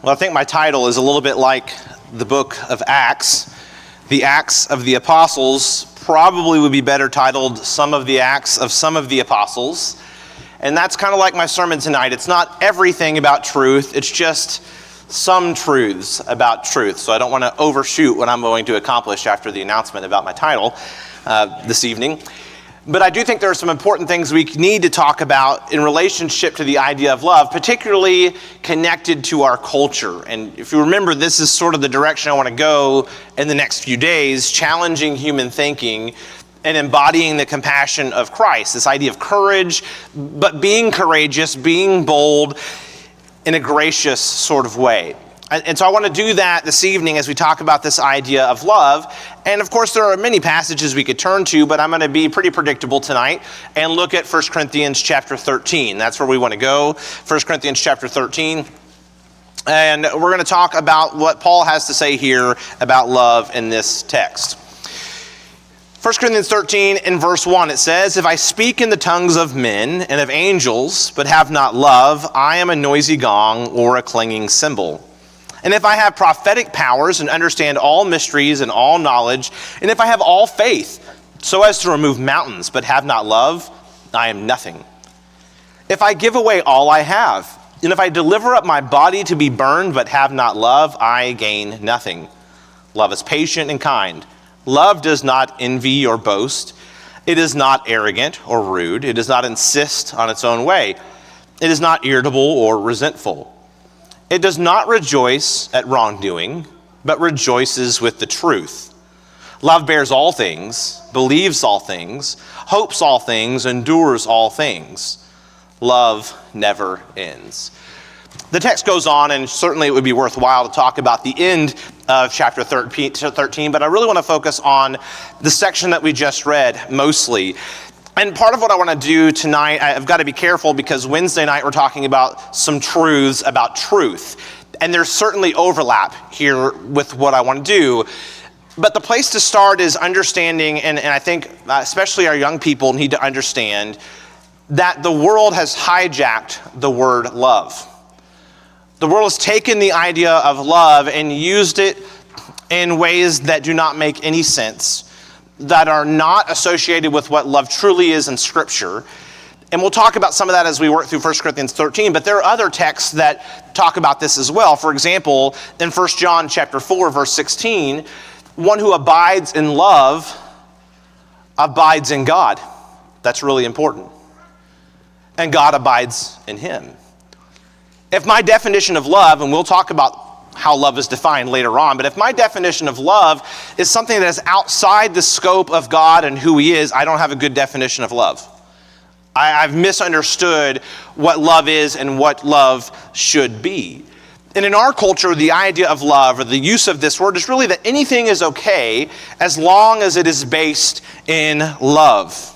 Well, I think my title is a little bit like the book of Acts. The Acts of the Apostles probably would be better titled Some of the Acts of Some of the Apostles. And that's kind of like my sermon tonight. It's not everything about truth, it's just some truths about truth. So I don't want to overshoot what I'm going to accomplish after the announcement about my title this evening. But I do think there are some important things we need to talk about in relationship to the idea of love, particularly connected to our culture. And if you remember, this is sort of the direction I want to go in the next few days, challenging human thinking and embodying the compassion of Christ. This idea of courage, but being courageous, being bold in a gracious sort of way. And so I want to do that this evening as we talk about this idea of love. And of course, there are many passages we could turn to, but I'm going to be pretty predictable tonight and look at 1 Corinthians chapter 13. That's where we want to go, 1 Corinthians chapter 13. And we're going to talk about what Paul has to say here about love in this text. 1 Corinthians 13 in verse 1, it says, "If I speak in the tongues of men and of angels, but have not love, I am a noisy gong or a clanging cymbal. And if I have prophetic powers and understand all mysteries and all knowledge, and if I have all faith, so as to remove mountains, but have not love, I am nothing. If I give away all I have, and if I deliver up my body to be burned, but have not love, I gain nothing. Love is patient and kind. Love does not envy or boast. It is not arrogant or rude. It does not insist on its own way. It is not irritable or resentful. It does not rejoice at wrongdoing, but rejoices with the truth. Love bears all things, believes all things, hopes all things, endures all things. Love never ends." The text goes on, and certainly it would be worthwhile to talk about the end of chapter 13, but I really want to focus on the section that we just read mostly. And part of what I want to do tonight, I've got to be careful because Wednesday night we're talking about some truths about truth. And there's certainly overlap here with what I want to do. But the place to start is understanding, and I think especially our young people need to understand that the world has hijacked the word love. The world has taken the idea of love and used it in ways that do not make any sense, that are not associated with what love truly is in Scripture. And we'll talk about some of that as we work through 1 Corinthians 13, but there are other texts that talk about this as well. For example, in 1 John chapter 4, verse 16, one who abides in love abides in God. That's really important. And God abides in him. If my definition of love, and we'll talk about how love is defined later on, but if my definition of love is something that is outside the scope of God and who he is, I don't have a good definition of love. I've misunderstood what love is and what love should be. And in our culture, the idea of love, or the use of this word, is really that anything is okay as long as it is based in love.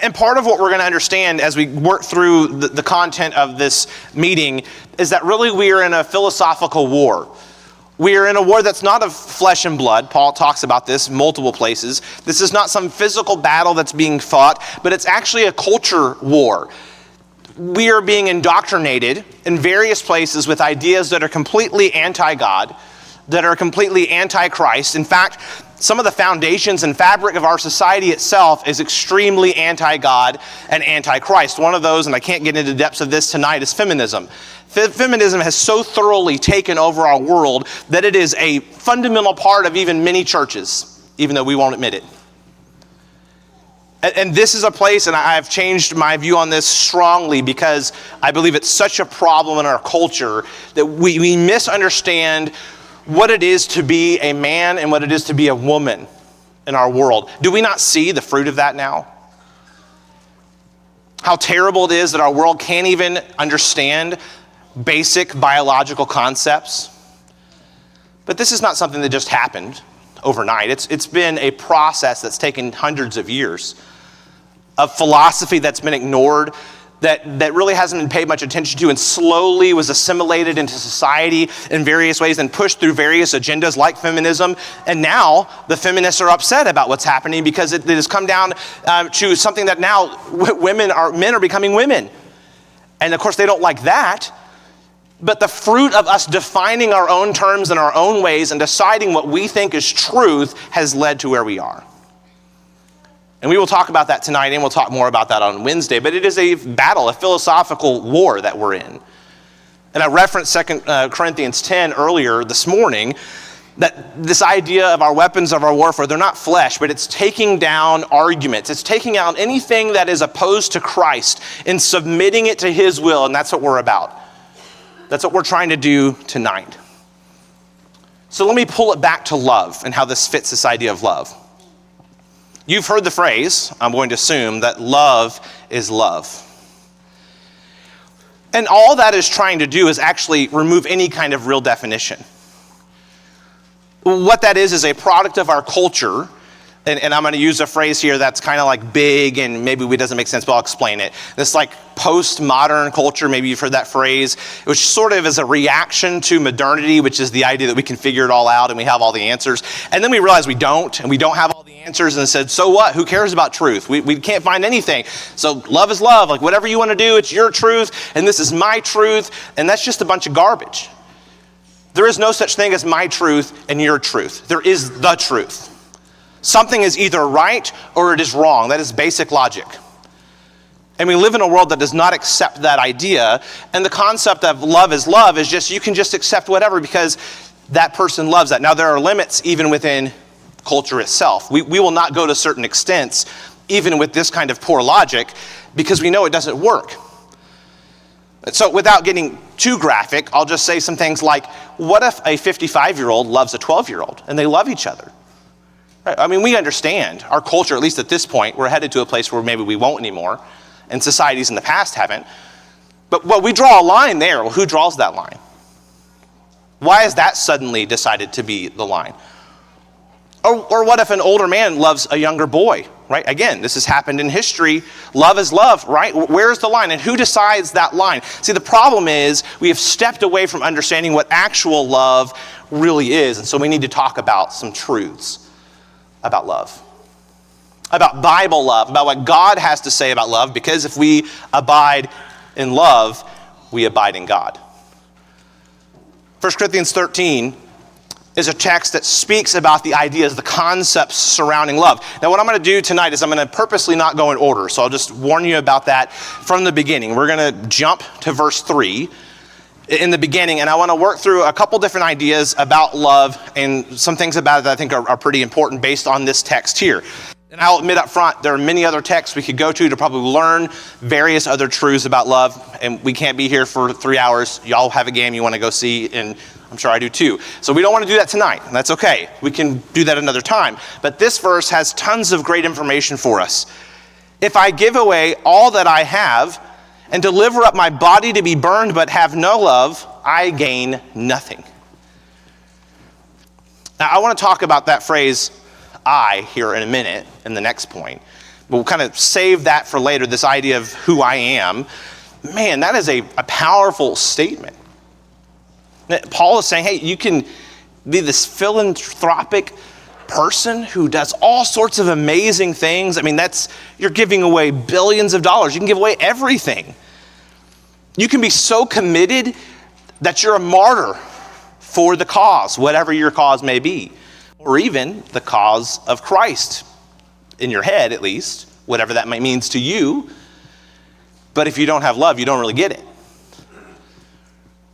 And part of what we're going to understand as we work through the content of this meeting is that really we are in a philosophical war. We are in a war that's not of flesh and blood. Paul talks about this in multiple places. This is not some physical battle that's being fought, but it's actually a culture war. We are being indoctrinated in various places with ideas that are completely anti-God, that are completely anti-Christ. In fact, some of the foundations and fabric of our society itself is extremely anti-God and anti-Christ. One of those, and I can't get into the depths of this tonight, is feminism. Feminism has so thoroughly taken over our world that it is a fundamental part of even many churches, even though we won't admit it. And this is a place, and I've changed my view on this strongly because I believe it's such a problem in our culture that we misunderstand what it is to be a man and what it is to be a woman in our world. Do we not see the fruit of that now? How terrible it is that our world can't even understand basic biological concepts. But this is not something that just happened overnight. It's been a process that's taken hundreds of years of philosophy that's been ignored, that really hasn't been paid much attention to, and slowly was assimilated into society in various ways and pushed through various agendas like feminism. And now the feminists are upset about what's happening because it has come down to something that now men are becoming women. And of course they don't like that. But the fruit of us defining our own terms in our own ways and deciding what we think is truth has led to where we are. And we will talk about that tonight, and we'll talk more about that on Wednesday. But it is a battle, a philosophical war that we're in. And I referenced 2 Corinthians 10 earlier this morning, that this idea of our weapons of our warfare, they're not flesh, but it's taking down arguments. It's taking out anything that is opposed to Christ and submitting it to his will, and that's what we're about. That's what we're trying to do tonight. So let me pull it back to love and how this fits this idea of love. You've heard the phrase, I'm going to assume, that love is love. And all that is trying to do is actually remove any kind of real definition. What that is a product of our culture. And I'm going to use a phrase here that's kind of like big and maybe it doesn't make sense, but I'll explain it. This like postmodern culture, maybe you've heard that phrase, which sort of is a reaction to modernity, which is the idea that we can figure it all out and we have all the answers. And then we realize we don't, and we don't have all the answers, and said, so what? Who cares about truth? We can't find anything. So love is love. Like whatever you want to do, it's your truth, and this is my truth, and that's just a bunch of garbage. There is no such thing as my truth and your truth. There is the truth. Something is either right or it is wrong. That is basic logic. And we live in a world that does not accept that idea. And the concept of love is just, you can just accept whatever because that person loves that. Now, there are limits even within culture itself. We will not go to certain extents, even with this kind of poor logic, because we know it doesn't work. So without getting too graphic, I'll just say some things like, what if a 55-year-old loves a 12-year-old and they love each other? Right? I mean, we understand our culture, at least at this point, we're headed to a place where maybe we won't anymore, and societies in the past haven't. But we draw a line there. Well, who draws that line? Why is that suddenly decided to be the line? Or what if an older man loves a younger boy, right? Again, this has happened in history. Love is love, right? Where's the line? And who decides that line? See, the problem is we have stepped away from understanding what actual love really is. And so we need to talk about some truths about love, about Bible love, about what God has to say about love, because if we abide in love, we abide in God. 1 Corinthians 13 is a text that speaks about the ideas, the concepts surrounding love. Now, what I'm going to do tonight is I'm going to purposely not go in order, so I'll just warn you about that from the beginning. We're going to jump to verse 3 in the beginning, and I want to work through a couple different ideas about love and some things about it that I think are pretty important based on this text here. And I'll admit up front, there are many other texts we could go to probably learn various other truths about love, and we can't be here for 3 hours. Y'all have a game you want to go see, and I'm sure I do too. So we don't want to do that tonight, and that's okay. We can do that another time. But this verse has tons of great information for us. If I give away all that I have and deliver up my body to be burned but have no love, I gain nothing. Now, I want to talk about that phrase, I, here in a minute, in the next point. But we'll kind of save that for later, this idea of who I am. Man, that is a powerful statement. Paul is saying, hey, you can be this philanthropic person who does all sorts of amazing things. I mean, you're giving away billions of dollars. You can give away everything. You can be so committed that you're a martyr for the cause, whatever your cause may be, or even the cause of Christ, in your head at least, whatever that means to you. But if you don't have love, you don't really get it.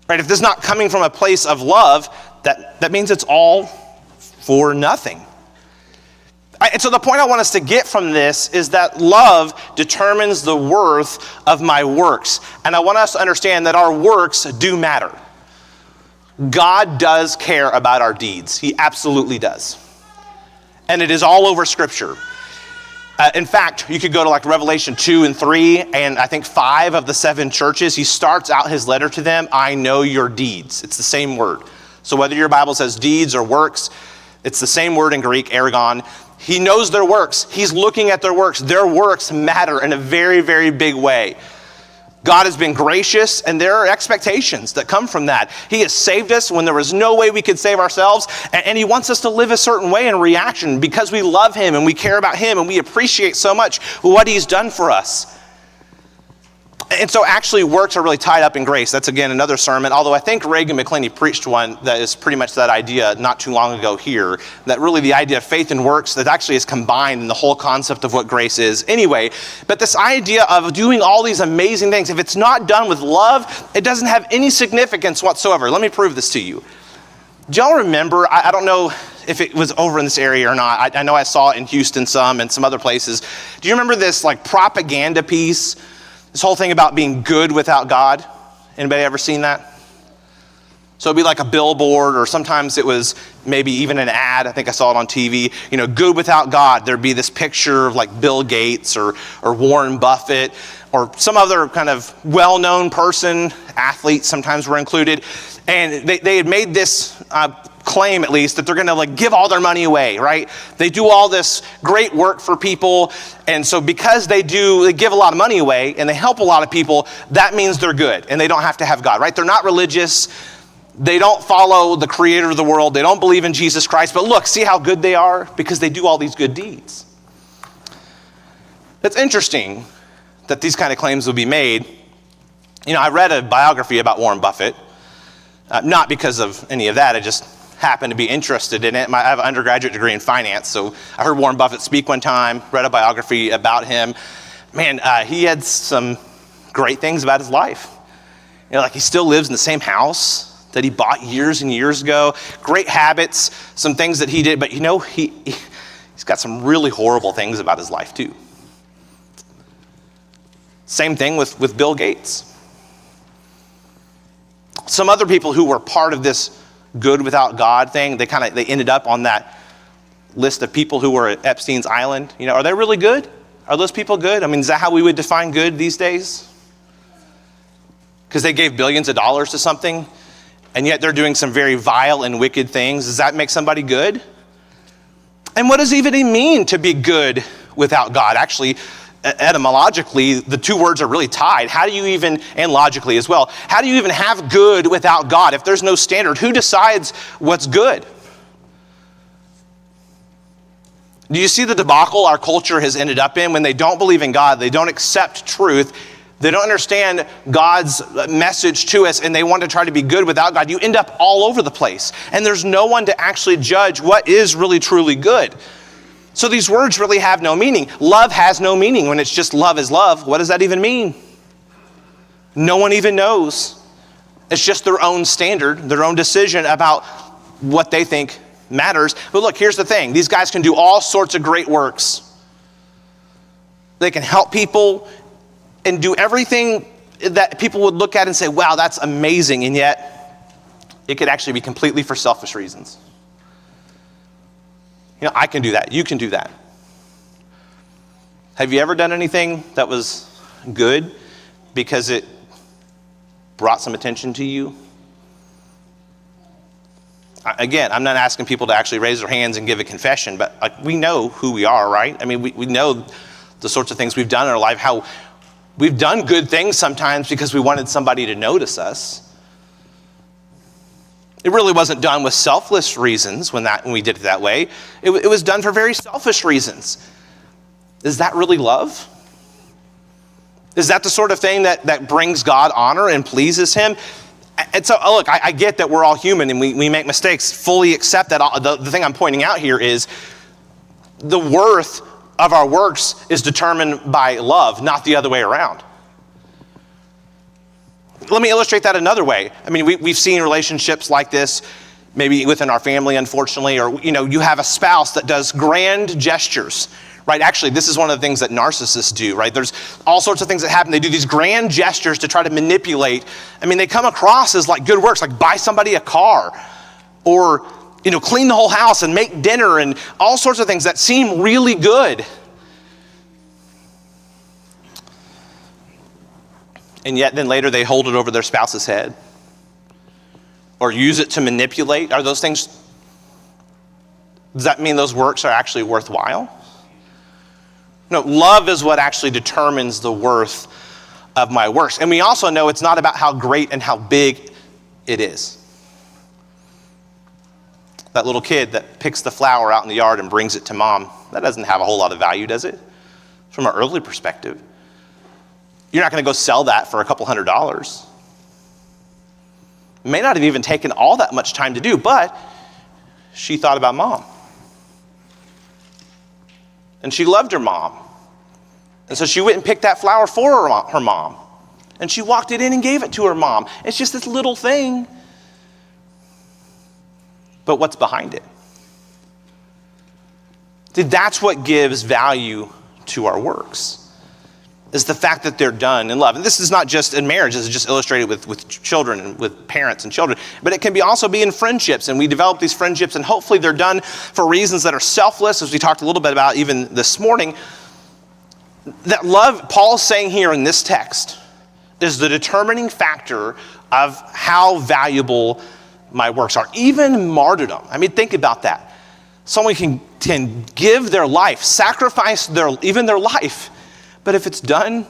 Right? If this is not coming from a place of love, that means it's all for nothing. And so the point I want us to get from this is that love determines the worth of my works. And I want us to understand that our works do matter. God does care about our deeds. He absolutely does. And it is all over Scripture. In fact, you could go to like Revelation 2 and 3, and I think 5 of the 7 churches, he starts out his letter to them, I know your deeds. It's the same word. So whether your Bible says deeds or works, it's the same word in Greek, ergon. He knows their works. He's looking at their works. Their works matter in a very, very big way. God has been gracious, and there are expectations that come from that. He has saved us when there was no way we could save ourselves, and he wants us to live a certain way in reaction because we love him and we care about him and we appreciate so much what he's done for us. And so actually works are really tied up in grace. That's, again, another sermon, although I think Reagan McClenny preached one that is pretty much that idea not too long ago here, that really the idea of faith and works that actually is combined in the whole concept of what grace is. Anyway, but this idea of doing all these amazing things, if it's not done with love, it doesn't have any significance whatsoever. Let me prove this to you. Do y'all remember, I don't know if it was over in this area or not, I know I saw it in Houston some and some other places. Do you remember this like propaganda piece? This whole thing about being good without God. Anybody ever seen that? So it'd be like a billboard, or sometimes it was maybe even an ad. I think I saw it on TV. You know, good without God. There'd be this picture of like Bill Gates or Warren Buffett or some other kind of well-known person. Athletes sometimes were included. And they had made this claim, at least, that they're going to like give all their money away, right? They do all this great work for people, and so because they give a lot of money away and they help a lot of people, that means they're good and they don't have to have God, right? They're not religious. They don't follow the creator of the world. They don't believe in Jesus Christ, but look, see how good they are because they do all these good deeds. It's interesting that these kind of claims will be made. You know, I read a biography about Warren Buffett, not because of any of that. I just happened to be interested in it. I have an undergraduate degree in finance, so I heard Warren Buffett speak one time, read a biography about him. Man, he had some great things about his life. You know, like he still lives in the same house that he bought years and years ago. Great habits, some things that he did, but you know, he's got some really horrible things about his life too. Same thing with Bill Gates. Some other people who were part of this good without God thing, they ended up on that list of people who were at Epstein's Island. You know, are they really good? Are those people good? I mean, is that how we would define good these days? Because they gave billions of dollars to something, and yet they're doing some very vile and wicked things. Does that make somebody good? And what does it even mean to be good without God? Actually, etymologically, the two words are really tied. How do you even, and logically as well, how do you even have good without God? If there's no standard, who decides what's good? Do you see the debacle our culture has ended up in when they don't believe in God, they don't accept truth, they don't understand God's message to us, and they want to try to be good without God? You end up all over the place, and there's no one to actually judge what is really truly good. So these words really have no meaning. Love has no meaning when it's just love is love. What does that even mean? No one even knows. It's just their own standard, their own decision about what they think matters. But look, here's the thing. These guys can do all sorts of great works. They can help people and do everything that people would look at and say, wow, that's amazing. And yet it could actually be completely for selfish reasons. You know, I can do that. You can do that. Have you ever done anything that was good because it brought some attention to you? Again, I'm not asking people to actually raise their hands and give a confession, but we know who we are, right? I mean, we know the sorts of things we've done in our life, how we've done good things sometimes because we wanted somebody to notice us. It really wasn't done with selfless reasons when we did it that way. It was done for very selfish reasons. Is that really love? Is that the sort of thing that brings God honor and pleases him? And so, look, I get that we're all human and we make mistakes. Fully accept that. The thing I'm pointing out here is the worth of our works is determined by love, not the other way around. Let me illustrate that another way. I mean, we've seen relationships like this, maybe within our family, unfortunately, or, you know, you have a spouse that does grand gestures, right? Actually, this is one of the things that narcissists do, right? There's all sorts of things that happen. They do these grand gestures to try to manipulate. I mean, they come across as like good works, like buy somebody a car or, you know, clean the whole house and make dinner and all sorts of things that seem really good. And yet then later they hold it over their spouse's head or use it to manipulate. Are those things, does that mean those works are actually worthwhile? No, love is what actually determines the worth of my works. And we also know it's not about how great and how big it is. That little kid that picks the flower out in the yard and brings it to mom, that doesn't have a whole lot of value, does it? From an earthly perspective. You're not going to go sell that for a couple $100s. It may not have even taken all that much time to do, but she thought about mom. And she loved her mom. And so she went and picked that flower for her mom. And she walked it in and gave it to her mom. It's just this little thing. But what's behind it? See, that's what gives value to our works, is the fact that they're done in love. And this is not just in marriage, this is just illustrated with children and with parents and children, but it can also be in friendships, and we develop these friendships, and hopefully they're done for reasons that are selfless, as we talked a little bit about even this morning. That love, Paul's saying here in this text, is the determining factor of how valuable my works are. Even martyrdom. I mean, think about that. Someone can give their life, sacrifice even their life, but if it's done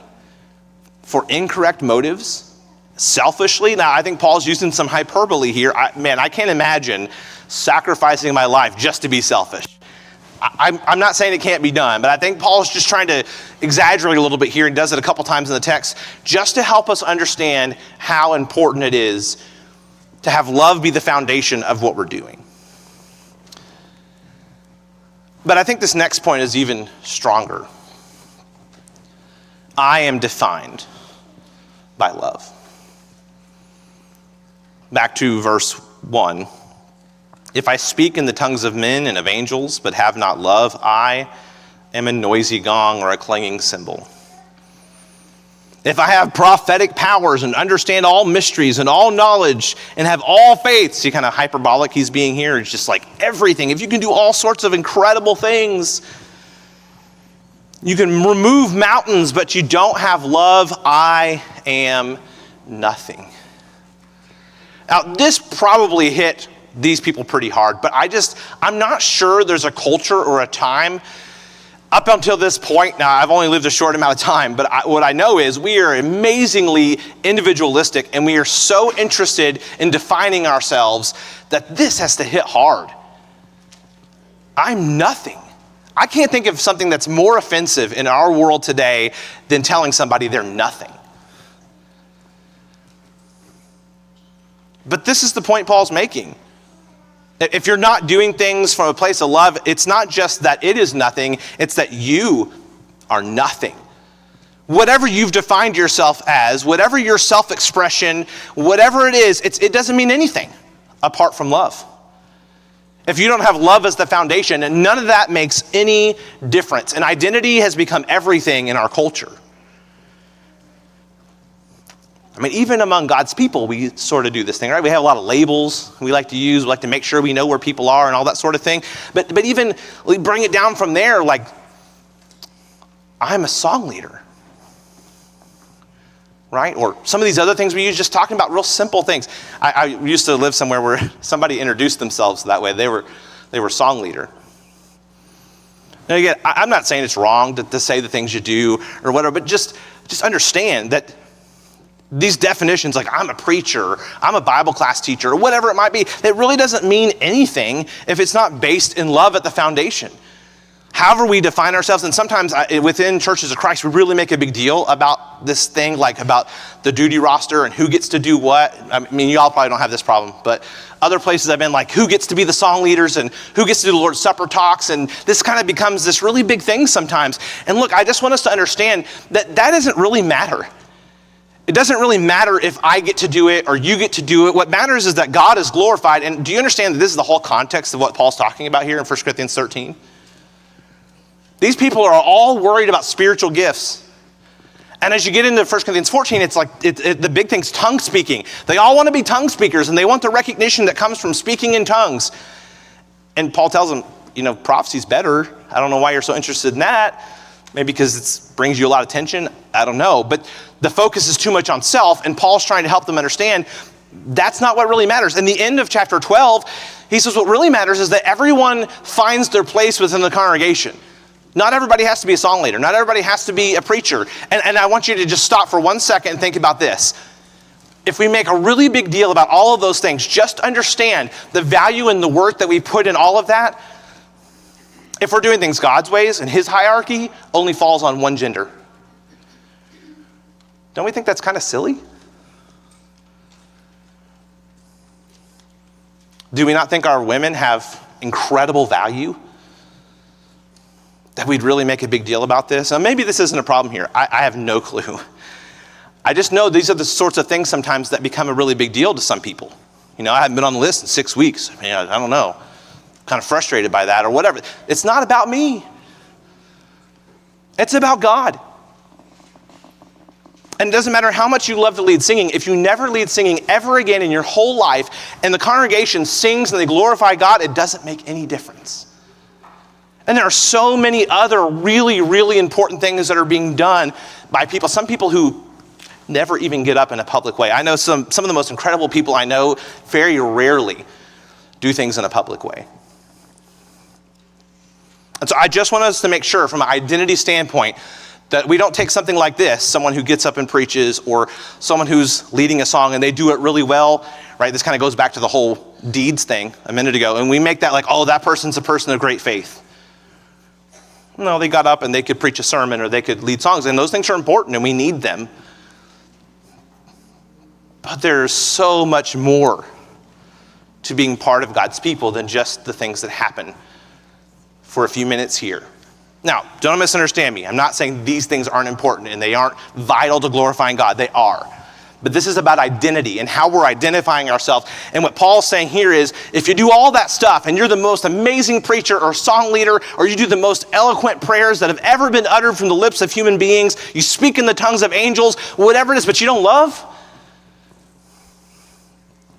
for incorrect motives, selfishly, now I think Paul's using some hyperbole here. I can't imagine sacrificing my life just to be selfish. I'm not saying it can't be done, but I think Paul's just trying to exaggerate a little bit here, and does it a couple times in the text, just to help us understand how important it is to have love be the foundation of what we're doing. But I think this next point is even stronger. I am defined by love. Back to verse 1. If I speak in the tongues of men and of angels, but have not love, I am a noisy gong or a clanging cymbal. If I have prophetic powers and understand all mysteries and all knowledge and have all faith, see kind of hyperbolic he's being here, it's just like everything. If you can do all sorts of incredible things, you can remove mountains, but you don't have love, I am nothing. Now, this probably hit these people pretty hard, but I'm not sure there's a culture or a time up until this point. Now, I've only lived a short amount of time, but what I know is we are amazingly individualistic, and we are so interested in defining ourselves that this has to hit hard. I'm nothing. I can't think of something that's more offensive in our world today than telling somebody they're nothing. But this is the point Paul's making. If you're not doing things from a place of love, it's not just that it is nothing, it's that you are nothing. Whatever you've defined yourself as, whatever your self-expression, whatever it is, it doesn't mean anything apart from love. If you don't have love as the foundation, and none of that makes any difference. And identity has become everything in our culture. I mean, even among God's people, we sort of do this thing, right? We have a lot of labels we like to use. We like to make sure we know where people are and all that sort of thing. But even we bring it down from there, like, I'm a song leader, right? Or some of these other things we use, just talking about real simple things. I used to live somewhere where somebody introduced themselves that way. They were song leader. Now again, I'm not saying it's wrong to say the things you do or whatever, but just understand that these definitions, like I'm a preacher, I'm a Bible class teacher, or whatever it might be, it really doesn't mean anything if it's not based in love at the foundation. However we define ourselves, and sometimes within churches of Christ, we really make a big deal about this thing, like about the duty roster and who gets to do what. I mean, you all probably don't have this problem, but other places I've been, like, who gets to be the song leaders and who gets to do the Lord's Supper talks, and this kind of becomes this really big thing sometimes. And look, I just want us to understand that doesn't really matter. It doesn't really matter if I get to do it or you get to do it. What matters is that God is glorified. And do you understand that this is the whole context of what Paul's talking about here in 1 Corinthians 13? These people are all worried about spiritual gifts. And as you get into 1 Corinthians 14, it's like the big thing's tongue speaking. They all want to be tongue speakers, and they want the recognition that comes from speaking in tongues. And Paul tells them, prophecy's better. I don't know why you're so interested in that. Maybe because it brings you a lot of attention. I don't know. But the focus is too much on self, and Paul's trying to help them understand that's not what really matters. In the end of chapter 12, he says what really matters is that everyone finds their place within the congregation. Not everybody has to be a song leader. Not everybody has to be a preacher. And I want you to just stop for 1 second and think about this. If we make a really big deal about all of those things, just understand the value and the worth that we put in all of that. If we're doing things God's ways and his hierarchy only falls on one gender. Don't we think that's kind of silly? Do we not think our women have incredible value? That we'd really make a big deal about this? Now, maybe this isn't a problem here. I have no clue. I just know these are the sorts of things sometimes that become a really big deal to some people. I haven't been on the list in 6 weeks. I don't know. Kind of frustrated by that or whatever. It's not about me. It's about God. And it doesn't matter how much you love to lead singing, if you never lead singing ever again in your whole life, and the congregation sings and they glorify God, it doesn't make any difference. And there are so many other really, really important things that are being done by people. Some people who never even get up in a public way. I know some of the most incredible people I know very rarely do things in a public way. And so I just want us to make sure from an identity standpoint that we don't take something like this, someone who gets up and preaches or someone who's leading a song and they do it really well, right? This kind of goes back to the whole deeds thing a minute ago. And we make that like, oh, that person's a person of great faith. No, they got up and they could preach a sermon or they could lead songs. And those things are important and we need them. But there's so much more to being part of God's people than just the things that happen for a few minutes here. Now, don't misunderstand me. I'm not saying these things aren't important and they aren't vital to glorifying God. They are. But this is about identity and how we're identifying ourselves. And what Paul's saying here is, if you do all that stuff and you're the most amazing preacher or song leader, or you do the most eloquent prayers that have ever been uttered from the lips of human beings, you speak in the tongues of angels, whatever it is, but you don't love,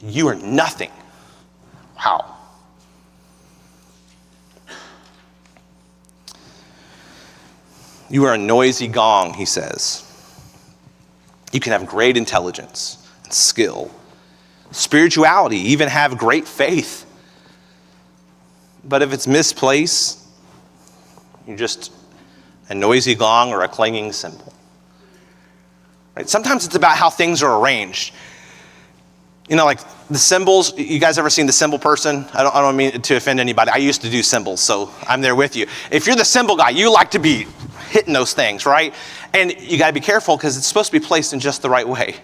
you are nothing. Wow. You are a noisy gong, he says. You can have great intelligence and skill, spirituality, even have great faith. But if it's misplaced, you're just a noisy gong or a clanging cymbal. Right? Sometimes it's about how things are arranged. Like the cymbals, you guys ever seen the cymbal person? I don't mean to offend anybody. I used to do cymbals, so I'm there with you. If you're the cymbal guy, you like to be hitting those things, right? And you got to be careful because it's supposed to be placed in just the right way,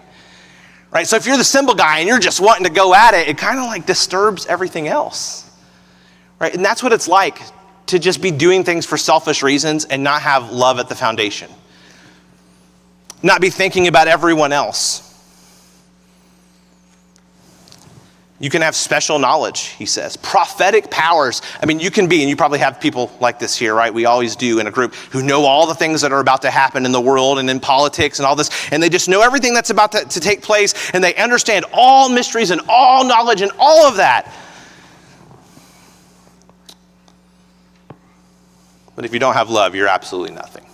right? So if you're the cymbal guy and you're just wanting to go at it, it kind of like disturbs everything else, right? And that's what it's like to just be doing things for selfish reasons and not have love at the foundation. Not be thinking about everyone else. You can have special knowledge, he says. Prophetic powers. You can be, and you probably have people like this here, right? We always do in a group who know all the things that are about to happen in the world and in politics and all this. And they just know everything that's about to take place. And they understand all mysteries and all knowledge and all of that. But if you don't have love, you're absolutely nothing.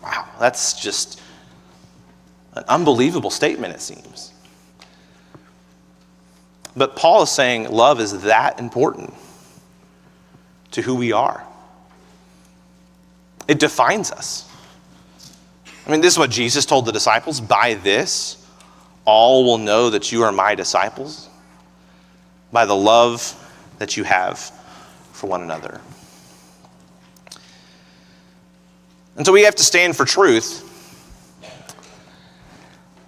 Wow, that's just an unbelievable statement, it seems. But Paul is saying love is that important to who we are. It defines us. This is what Jesus told the disciples. By this, all will know that you are my disciples, by the love that you have for one another. And so we have to stand for truth.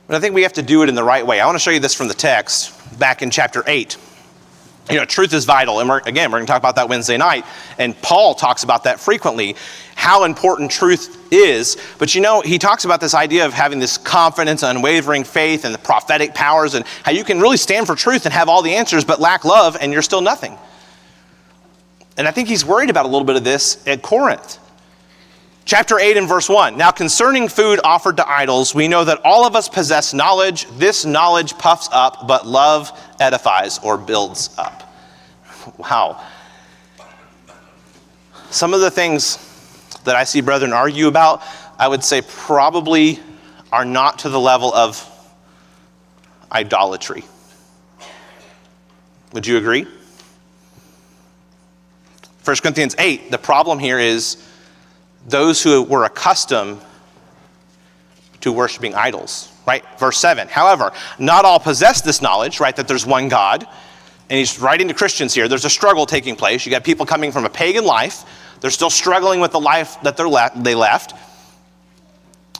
But I think we have to do it in the right way. I want to show you this from the text back in chapter 8. Truth is vital. And we're going to talk about that Wednesday night. And Paul talks about that frequently, how important truth is. But he talks about this idea of having this confidence, unwavering faith, and the prophetic powers, and how you can really stand for truth and have all the answers, but lack love, and you're still nothing. And I think he's worried about a little bit of this at Corinth. Chapter 8 and verse 1. Now concerning food offered to idols, we know that all of us possess knowledge. This knowledge puffs up, but love edifies or builds up. Wow. Some of the things that I see brethren argue about, I would say probably are not to the level of idolatry. Would you agree? 1 Corinthians 8, the problem here is those who were accustomed to worshiping idols, right? Verse 7, however, not all possess this knowledge, right, that there's one God. And he's writing to Christians here. There's a struggle taking place. You got people coming from a pagan life. They're still struggling with the life that they left.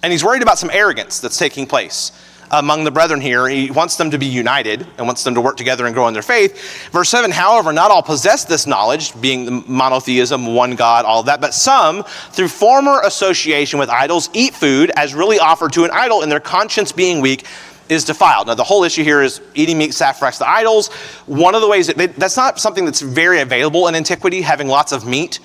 And he's worried about some arrogance that's taking place among the brethren here. He wants them to be united and wants them to work together and grow in their faith. Verse 7, however, not all possess this knowledge, being the monotheism, one God, all of that, but some, through former association with idols, eat food as really offered to an idol, and their conscience being weak is defiled. Now, the whole issue here is eating meat sacrificed to idols. One of the ways, that's not something that's very available in antiquity, having lots of meat.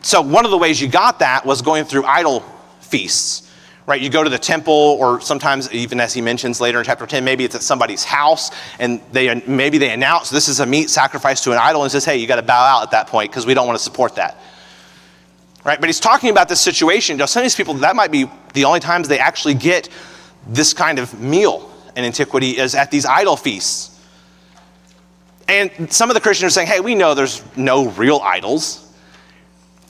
So one of the ways you got that was going through idol feasts, right? You go to the temple, or sometimes, even as he mentions later in chapter 10, maybe it's at somebody's house, and maybe they announce this is a meat sacrificed to an idol, and says, hey, you got to bow out at that point because we don't want to support that. Right? But he's talking about this situation. Some of these people, that might be the only times they actually get this kind of meal in antiquity, is at these idol feasts. And some of the Christians are saying, hey, we know there's no real idols.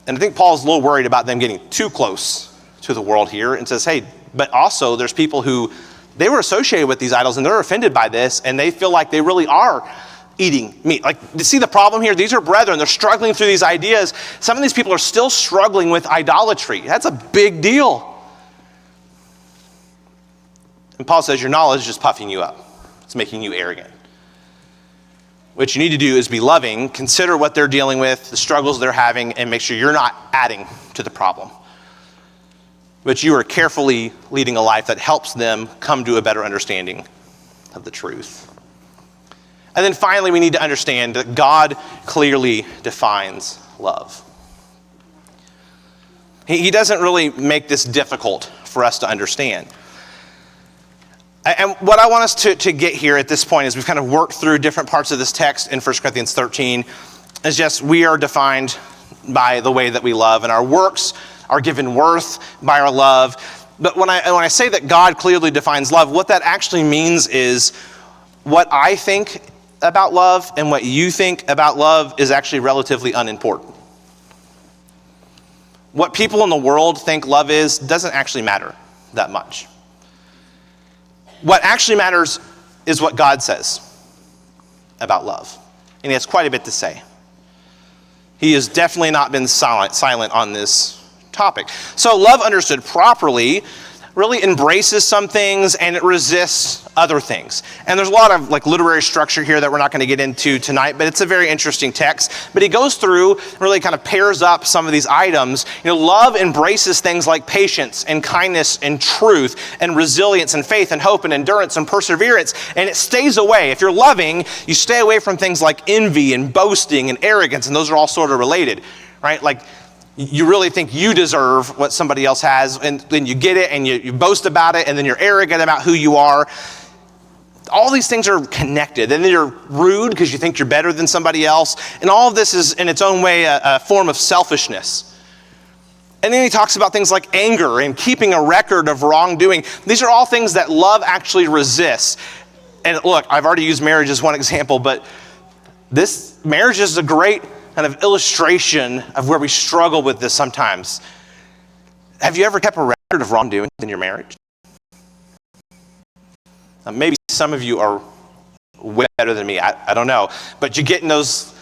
And I think Paul's a little worried about them getting too close to the world here, and says, hey, but also there's people who, they were associated with these idols and they're offended by this, and they feel like they really are eating meat. Like, you see the problem here? These are brethren. They're struggling through these ideas. Some of these people are still struggling with idolatry. That's a big deal. And Paul says your knowledge is just puffing you up. It's making you arrogant. What you need to do is be loving, consider what they're dealing with, the struggles they're having, and make sure you're not adding to the problem. But you are carefully leading a life that helps them come to a better understanding of the truth. And then finally, we need to understand that God clearly defines love. He doesn't really make this difficult for us to understand. And what I want us to get here at this point, is we've kind of worked through different parts of this text in 1 Corinthians 13, is just we are defined by the way that we love, and our works are given worth by our love. But when I say that God clearly defines love, what that actually means is what I think about love and what you think about love is actually relatively unimportant. What people in the world think love is doesn't actually matter that much. What actually matters is what God says about love. And he has quite a bit to say. He has definitely not been silent on this topic. So love understood properly really embraces some things and it resists other things. And there's a lot of literary structure here that we're not going to get into tonight, but it's a very interesting text. But he goes through, really kind of pairs up some of these items. Love embraces things like patience and kindness and truth and resilience and faith and hope and endurance and perseverance. And it stays away. If you're loving, you stay away from things like envy and boasting and arrogance, and those are all sort of related, right? You really think you deserve what somebody else has, and then you get it and you boast about it, and then you're arrogant about who you are. All these things are connected. And then you're rude because you think you're better than somebody else. And all of this is in its own way a form of selfishness. And then he talks about things like anger and keeping a record of wrongdoing. These are all things that love actually resists. And look, I've already used marriage as one example, but this marriage is a great kind of illustration of where we struggle with this sometimes. Have you ever kept a record of wrongdoing in your marriage? Maybe some of you are way better than me. I don't know. But you get in those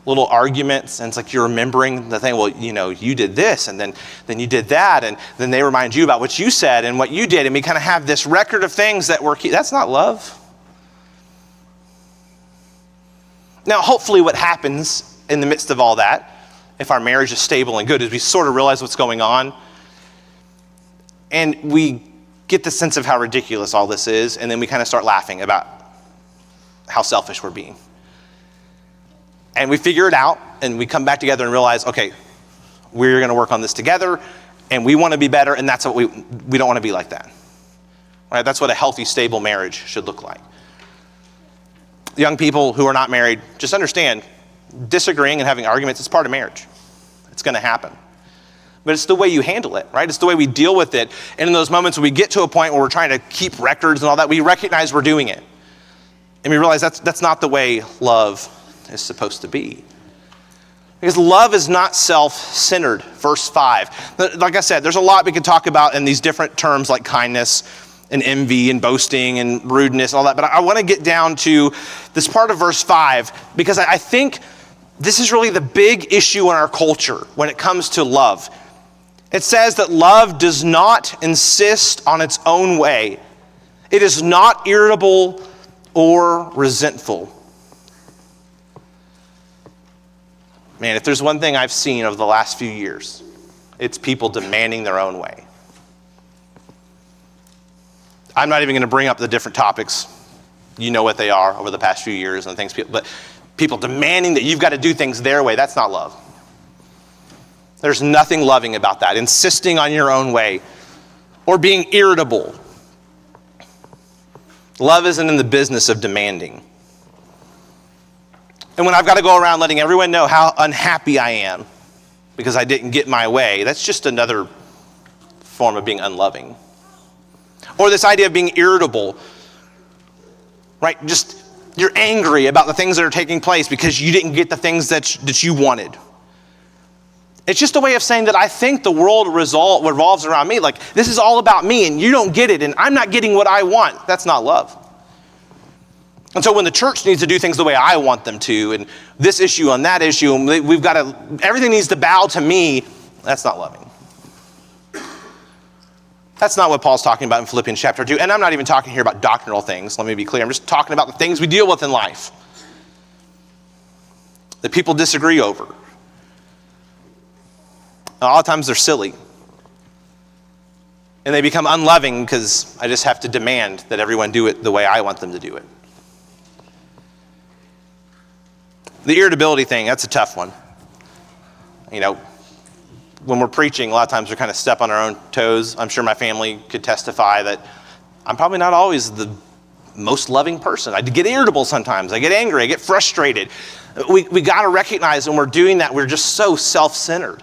little arguments, and it's like you're remembering the thing. Well, you did this, and then you did that, and then they remind you about what you said and what you did, and we kind of have this record of things that that's not love. Now, hopefully what happens in the midst of all that, if our marriage is stable and good, is we sort of realize what's going on, and we get the sense of how ridiculous all this is, and then we kind of start laughing about how selfish we're being. And we figure it out, and we come back together and realize, okay, we're going to work on this together, and we want to be better, and that's what we don't want to be like that. Right? That's what a healthy, stable marriage should look like. Young people who are not married, just understand, disagreeing and having arguments is part of marriage. It's going to happen. But it's the way you handle it, right? It's the way we deal with it. And in those moments when we get to a point where we're trying to keep records and all that, we recognize we're doing it. And we realize that's not the way love is supposed to be. Because love is not self-centered, verse 5. Like I said, there's a lot we could talk about in these different terms like kindness and envy and boasting and rudeness and all that. But I want to get down to this part of verse 5 because I think this is really the big issue in our culture when it comes to love. It says that love does not insist on its own way. It is not irritable or resentful. Man, if there's one thing I've seen over the last few years, it's people demanding their own way. I'm not even going to bring up the different topics. You know what they are over the past few years and things, but people demanding that you've got to do things their way, that's not love. There's nothing loving about that. Insisting on your own way or being irritable. Love isn't in the business of demanding. And when I've got to go around letting everyone know how unhappy I am because I didn't get my way, that's just another form of being unloving. Or this idea of being irritable, right? Just you're angry about the things that are taking place because you didn't get the things that you wanted. It's just a way of saying that I think the world revolves around me. Like, this is all about me and you don't get it and I'm not getting what I want. That's not love. And so when the church needs to do things the way I want them to, and this issue on that issue, and everything needs to bow to me, that's not loving. That's not what Paul's talking about in Philippians chapter 2. And I'm not even talking here about doctrinal things. Let me be clear. I'm just talking about the things we deal with in life that people disagree over. And a lot of times they're silly. And they become unloving because I just have to demand that everyone do it the way I want them to do it. The irritability thing, that's a tough one. You know, when we're preaching, a lot of times we're kind of step on our own toes. I'm sure my family could testify that I'm probably not always the most loving person. I get irritable sometimes. I get angry. I get frustrated. We got to recognize when we're doing that, we're just so self-centered.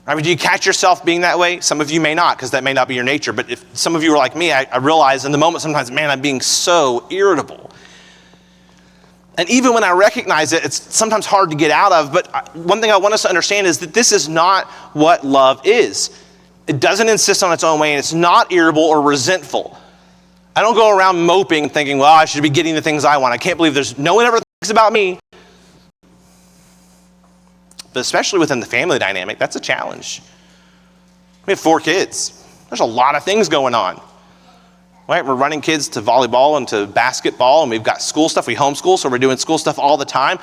I mean, do you catch yourself being that way? Some of you may not, because that may not be your nature. But if some of you are like me, I realize in the moment sometimes, man, I'm being so irritable. And even when I recognize it, it's sometimes hard to get out of. But one thing I want us to understand is that this is not what love is. It doesn't insist on its own way, and it's not irritable or resentful. I don't go around moping and thinking, well, I should be getting the things I want. I can't believe there's no one ever thinks about me. But especially within the family dynamic, that's a challenge. We have 4 kids. There's a lot of things going on. Right? We're running kids to volleyball and to basketball, and we've got school stuff. We homeschool, so we're doing school stuff all the time.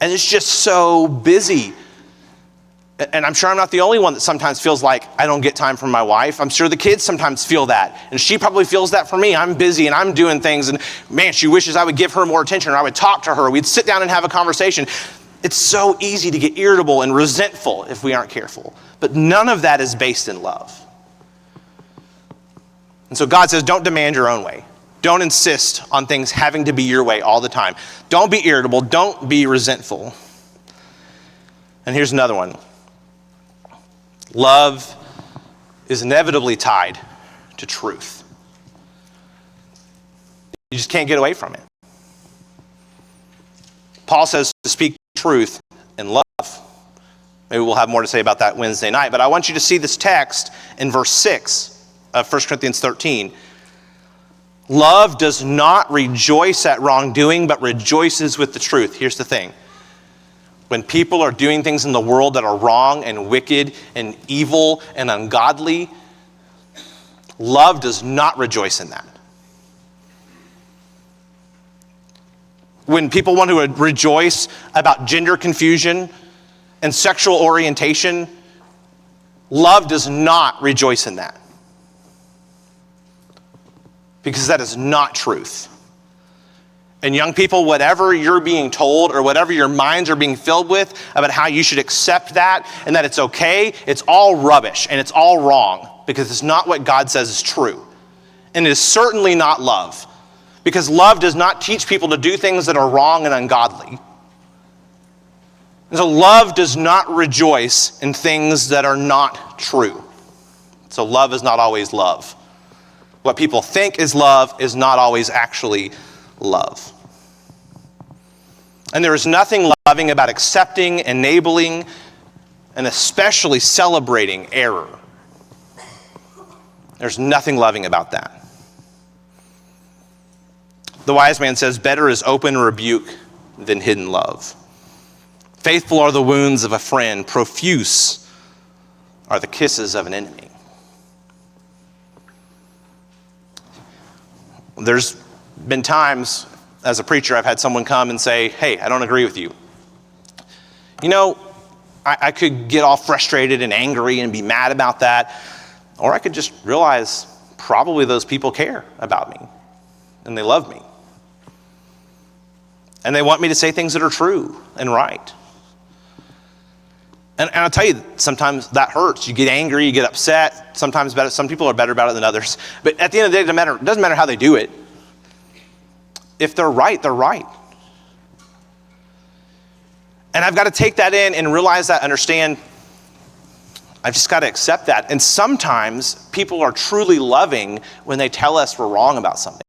And it's just so busy. And I'm sure I'm not the only one that sometimes feels like I don't get time from my wife. I'm sure the kids sometimes feel that. And she probably feels that for me. I'm busy and I'm doing things. And man, she wishes I would give her more attention or I would talk to her. We'd sit down and have a conversation. It's so easy to get irritable and resentful if we aren't careful. But none of that is based in love. And so God says, don't demand your own way. Don't insist on things having to be your way all the time. Don't be irritable. Don't be resentful. And here's another one. Love is inevitably tied to truth. You just can't get away from it. Paul says to speak truth in love. Maybe we'll have more to say about that Wednesday night, but I want you to see this text in verse 6 of 1 Corinthians 13. Love does not rejoice at wrongdoing, but rejoices with the truth. Here's the thing. When people are doing things in the world that are wrong and wicked and evil and ungodly, love does not rejoice in that. When people want to rejoice about gender confusion and sexual orientation, love does not rejoice in that. Because that is not truth. And young people, whatever you're being told or whatever your minds are being filled with about how you should accept that and that it's okay, it's all rubbish and it's all wrong because it's not what God says is true. And it is certainly not love. Because love does not teach people to do things that are wrong and ungodly. And so love does not rejoice in things that are not true. So love is not always love. What people think is love is not always actually love. And there is nothing loving about accepting, enabling, and especially celebrating error. There's nothing loving about that. The wise man says, better is open rebuke than hidden love. Faithful are the wounds of a friend, profuse are the kisses of an enemy. There's been times as a preacher I've had someone come and say, hey, I don't agree with you. You know, I could get all frustrated and angry and be mad about that, or I could just realize probably those people care about me and they love me. And they want me to say things that are true and right. And I'll tell you, sometimes that hurts. You get angry, you get upset. Sometimes some people are better about it than others. But at the end of the day, it doesn't matter how they do it. If they're right, they're right. And I've got to take that in and realize that, understand, I've just got to accept that. And sometimes people are truly loving when they tell us we're wrong about something.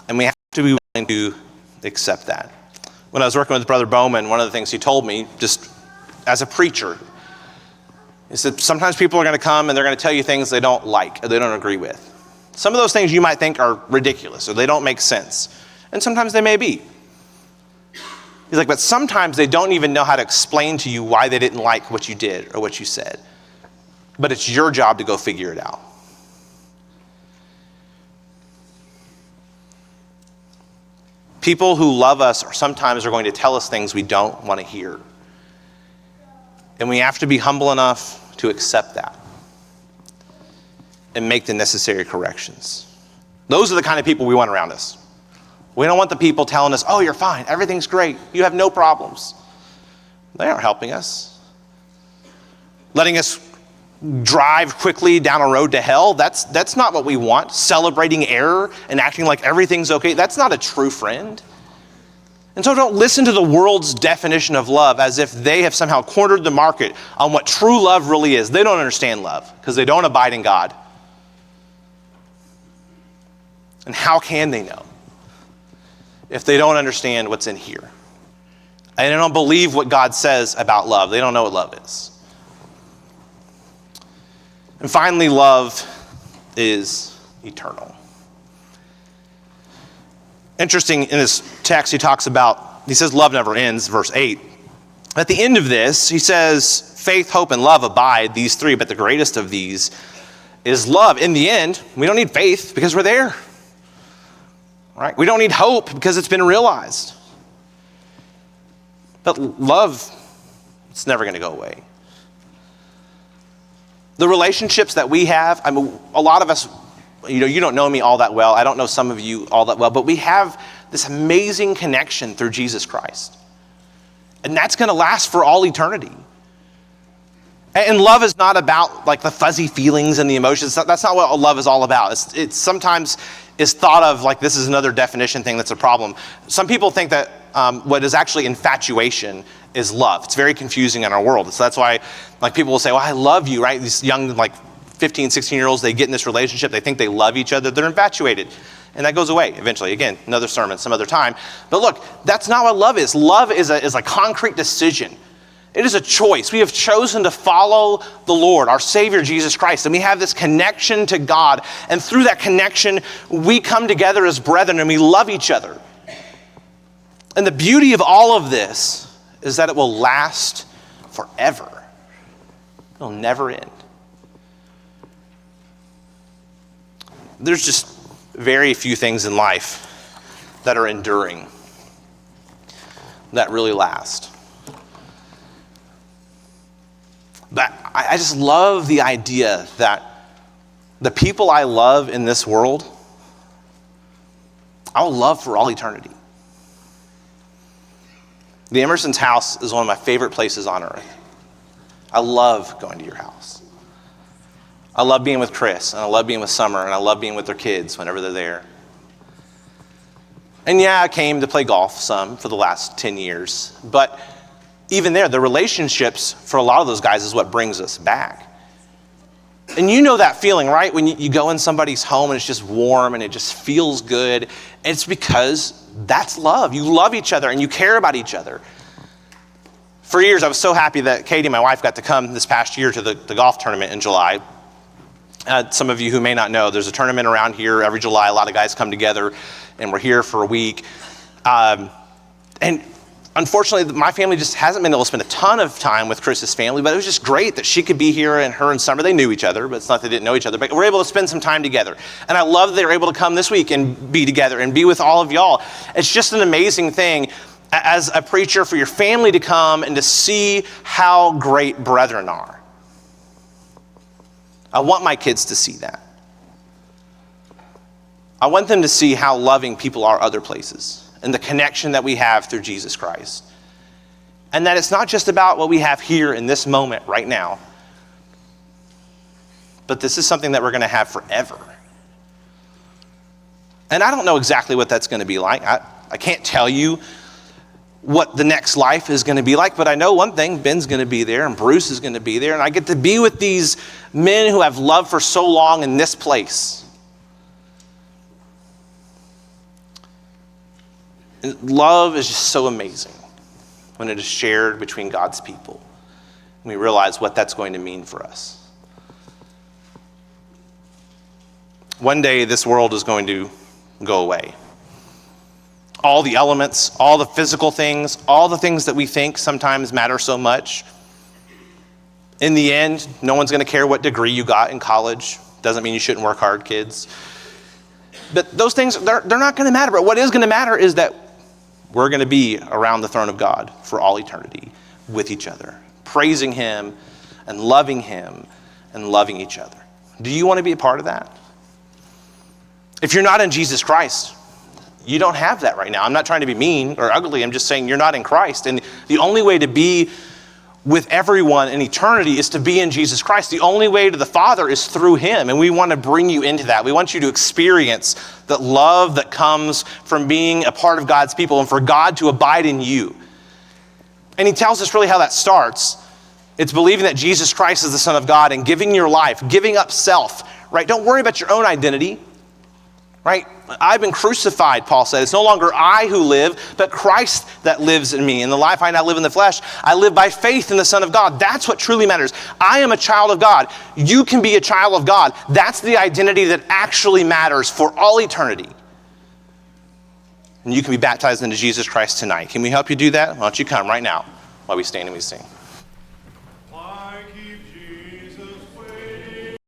And we have to be willing to accept that. When I was working with Brother Bowman, one of the things he told me, just as a preacher, is that sometimes people are going to come and they're going to tell you things they don't like or they don't agree with. Some of those things you might think are ridiculous or they don't make sense. And sometimes they may be. He's like, but sometimes they don't even know how to explain to you why they didn't like what you did or what you said. But it's your job to go figure it out. People who love us sometimes are going to tell us things we don't want to hear. And we have to be humble enough to accept that and make the necessary corrections. Those are the kind of people we want around us. We don't want the people telling us, oh, you're fine, everything's great, you have no problems. They aren't helping us. Letting us drive quickly down a road to hell, that's not what we want. Celebrating error and acting like everything's okay, that's not a true friend. And so don't listen to the world's definition of love as if they have somehow cornered the market on what true love really is. They don't understand love because they don't abide in God. And how can they know if they don't understand what's in here? And they don't believe what God says about love. They don't know what love is. And finally, love is eternal. Interesting, in this text he says love never ends, verse 8. At the end of this, he says faith, hope, and love abide, these three, but the greatest of these is love. In the end, we don't need faith because we're there. Right? We don't need hope because it's been realized. But love, it's never going to go away. The relationships that we have, I mean, a lot of us, you don't know me all that well. I don't know some of you all that well, but we have this amazing connection through Jesus Christ. And that's going to last for all eternity. And love is not about like the fuzzy feelings and the emotions. That's not what love is all about. It's sometimes is thought of like this is another definition thing that's a problem. Some people think that what is actually infatuation is love. It's very confusing in our world. So that's why like people will say, well, I love you, right? These young like 15, 16-year-olds, they get in this relationship. They think they love each other. They're infatuated. And that goes away eventually. Again, another sermon, some other time. But look, that's not what love is. Love is a concrete decision. It is a choice. We have chosen to follow the Lord, our Savior, Jesus Christ. And we have this connection to God. And through that connection, we come together as brethren and we love each other. And the beauty of all of this is that it will last forever. It'll never end. There's just very few things in life that are enduring, that really last. But I just love the idea that the people I love in this world, I'll love for all eternity. The Emerson's house is one of my favorite places on earth. I love going to your house. I love being with Chris, and I love being with Summer, and I love being with their kids whenever they're there. And yeah, I came to play golf some for the last 10 years, but even there, the relationships for a lot of those guys is what brings us back. And you know that feeling, right? When you go in somebody's home and it's just warm and it just feels good. It's because that's love. You love each other and you care about each other. For years, I was so happy that Katie, my wife, got to come this past year to the golf tournament in July. Some of you who may not know, there's a tournament around here every July. A lot of guys come together and we're here for a week. And Unfortunately, my family just hasn't been able to spend a ton of time with Chris's family, but it was just great that she could be here, and her and Summer, they knew each other, but it's not that they didn't know each other, but we're able to spend some time together. And I love that they were able to come this week and be together and be with all of y'all. It's just an amazing thing as a preacher for your family to come and to see how great brethren are. I want my kids to see that. I want them to see how loving people are other places, and the connection that we have through Jesus Christ. And that it's not just about what we have here in this moment right now, but this is something that we're going to have forever. And I don't know exactly what that's going to be like. I can't tell you what the next life is going to be like, but I know one thing: Ben's going to be there, and Bruce is going to be there, and I get to be with these men who have loved for so long in this place. Love is just so amazing when it is shared between God's people, and we realize what that's going to mean for us. One day, this world is going to go away. All the elements, all the physical things, all the things that we think sometimes matter so much. In the end, no one's going to care what degree you got in college. Doesn't mean you shouldn't work hard, kids. But those things, they're not going to matter. But what is going to matter is that we're going to be around the throne of God for all eternity with each other, praising him and loving each other. Do you want to be a part of that? If you're not in Jesus Christ, you don't have that right now. I'm not trying to be mean or ugly. I'm just saying you're not in Christ. And the only way to be with everyone in eternity is to be in Jesus Christ. The only way to the Father is through him. And we want to bring you into that. We want you to experience the love that comes from being a part of God's people and for God to abide in you. And he tells us really how that starts. It's believing that Jesus Christ is the Son of God and giving your life, giving up self, right? Don't worry about your own identity, right? I've been crucified, Paul said. It's no longer I who live, but Christ that lives in me. In the life I now live in the flesh, I live by faith in the Son of God. That's what truly matters. I am a child of God. You can be a child of God. That's the identity that actually matters for all eternity. And you can be baptized into Jesus Christ tonight. Can we help you do that? Why don't you come right now while we stand and we sing.